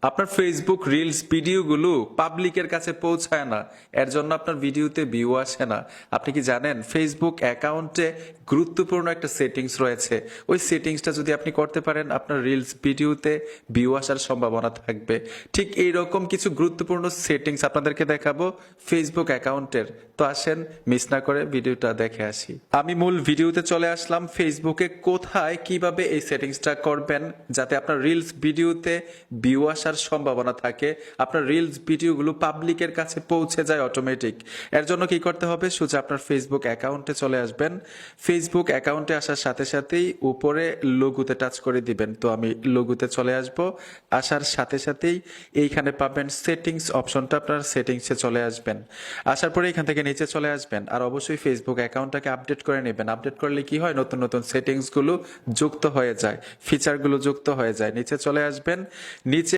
আপনার Facebook reels ভিডিওগুলো পাবলিকের কাছে পৌঁছায় না, এর জন্য আপনার ভিডিওতে ভিউ আসে না। আপনি কি জানেন ফেসবুক অ্যাকাউন্টে গুরুত্বপূর্ণ একটা সেটিংস রয়েছে, ওই সেটিংসটা যদি আপনি করতে পারেন আপনার রিলস ভিডিওতে ভিউ আসার সম্ভাবনা থাকবে। ঠিক এইরকম কিছু গুরুত্বপূর্ণ সেটিংস আপনাদেরকে দেখাবো ফেসবুক অ্যাকাউন্টের। তো আসেন মিস না করে ভিডিওটা দেখে আসি। আমি মূল ভিডিওতে চলে আসলাম। ফেসবুকে কোথায় কিভাবে এই সেটিংসটা করবেন যাতে আপনার রিলস ভিডিওতে ভিউ আসার সম্ভাবনা থাকে, আপনার রিলস ভিডিওগুলো পাবলিকের কাছে পৌঁছে যায় অটোমেটিক। এর জন্য কি করতে হবে, সোজা আপনার ফেসবুক অ্যাকাউন্টে চলে আসবেন। ফেসবুক অ্যাকাউন্টে আসার সাথে সাথেই উপরে লোগোতে টাচ করে দিবেন। তো আমি লোগোতে চলে আসব। আসার সাথে সাথেই এইখানে পাবেন সেটিংস অপশনটা, আপনার সেটিংসে চলে আসবেন। আসার পরে এখান থেকে নিচে চলে আসবেন, আর অবশ্যই ফেসবুক অ্যাকাউন্টটাকে আপডেট করে নেবেন। আপডেট করলে কি হয়, নতুন নতুন সেটিংসগুলো যুক্ত হয়ে যায়, ফিচারগুলো যুক্ত হয়ে যায়। নিচে চলে আসবেন, নিচে